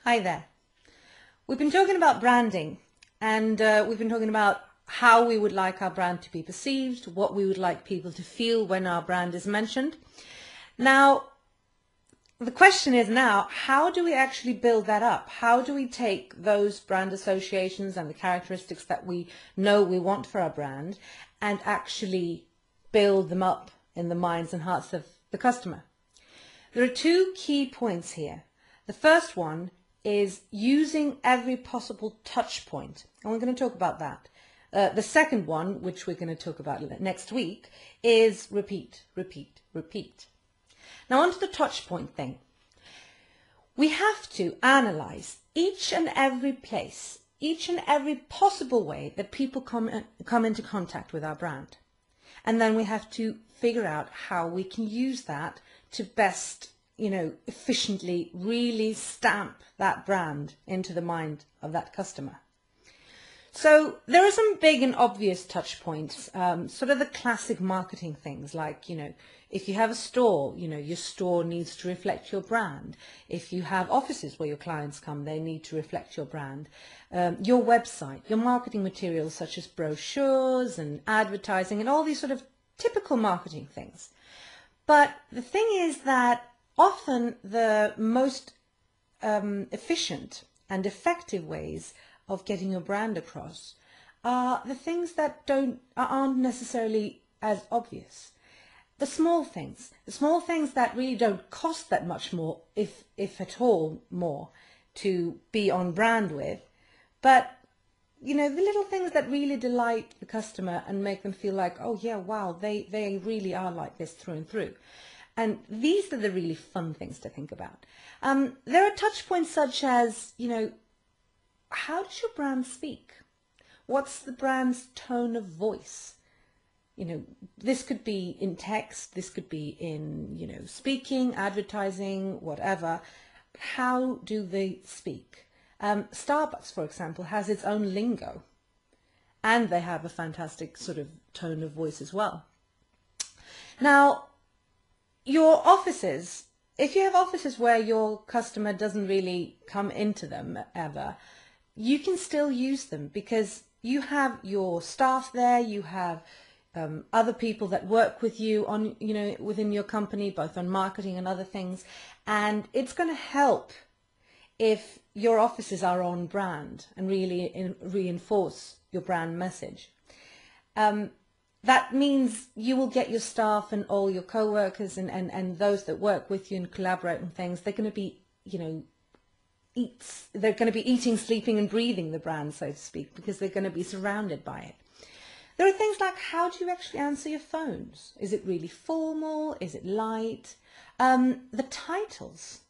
Hi there. We've been talking about branding and we've been talking about how we would like our brand to be perceived, what we would like people to feel when our brand is mentioned. Now, the question is now, how do we actually build that up? How do we take those brand associations and the characteristics that we know we want for our brand and actually build them up in the minds and hearts of the customer? There are two key points here. The first one is using every possible touch point, and we're going to talk about that. The second one, which we're going to talk about next week, is repeat, repeat, repeat. Now onto the touch point thing. We have to analyze each and every place, each and every possible way that people come into contact with our brand. And then we have to figure out how we can use that to best, efficiently really stamp that brand into the mind of that customer. So there are some big and obvious touch points, sort of the classic marketing things like, if you have a store, your store needs to reflect your brand. If you have offices where your clients come, they need to reflect your brand. Your website, your marketing materials such as brochures and advertising and all these sort of typical marketing things. But the thing is that often the most efficient and effective ways of getting your brand across are the things that aren't necessarily as obvious. The small things that really don't cost that much more, if at all more, to be on brand with, but the little things that really delight the customer and make them feel like, oh yeah, wow, they really are like this through and through. And these are the really fun things to think about. There are touch points such as, how does your brand speak? What's the brand's tone of voice? This could be in text, this could be in, speaking, advertising, whatever. How do they speak? Starbucks, for example, has its own lingo, and they have a fantastic sort of tone of voice as well. Now, your offices, if you have offices where your customer doesn't really come into them ever, you can still use them because you have your staff there, you have other people that work with you on, within your company, both on marketing and other things, and it's going to help if your offices are on brand and really reinforce your brand message. That means you will get your staff and all your co-workers and those that work with you and collaborate on things, they're going to be, they're going to be eating, sleeping and breathing the brand, so to speak, because they're going to be surrounded by it. There are things like, how do you actually answer your phones? Is it really formal? Is it light? The titles,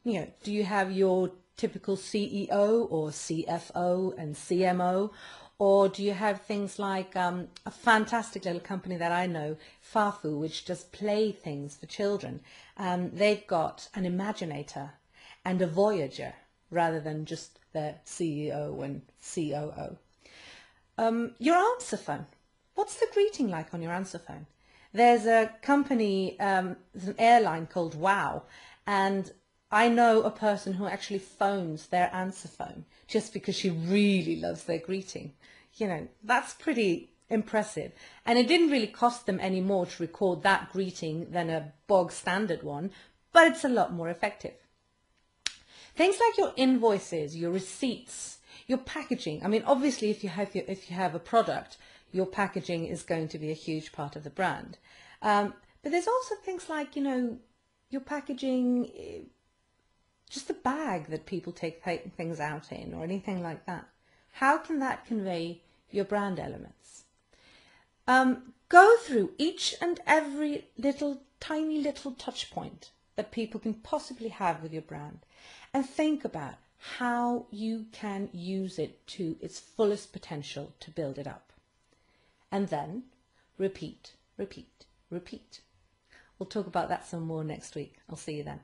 do you have your typical CEO or CFO and CMO? Or do you have things like a fantastic little company that I know, Fafu, which does play things for children. They've got an Imaginator and a Voyager rather than just the CEO and COO. Your answer phone. What's the greeting like on your answer phone? There's a company, there's an airline called WOW, and I know a person who actually phones their answer phone just because she really loves their greeting. That's pretty impressive. And it didn't really cost them any more to record that greeting than a bog standard one, but it's a lot more effective. Things like your invoices, your receipts, your packaging. I mean, obviously, if you have a product, your packaging is going to be a huge part of the brand. But there's also things like, your packaging, just the bag that people take things out in or anything like that. How can that convey your brand elements? Go through each and every tiny little touch point that people can possibly have with your brand and think about how you can use it to its fullest potential to build it up. And then repeat, repeat, repeat. We'll talk about that some more next week. I'll see you then.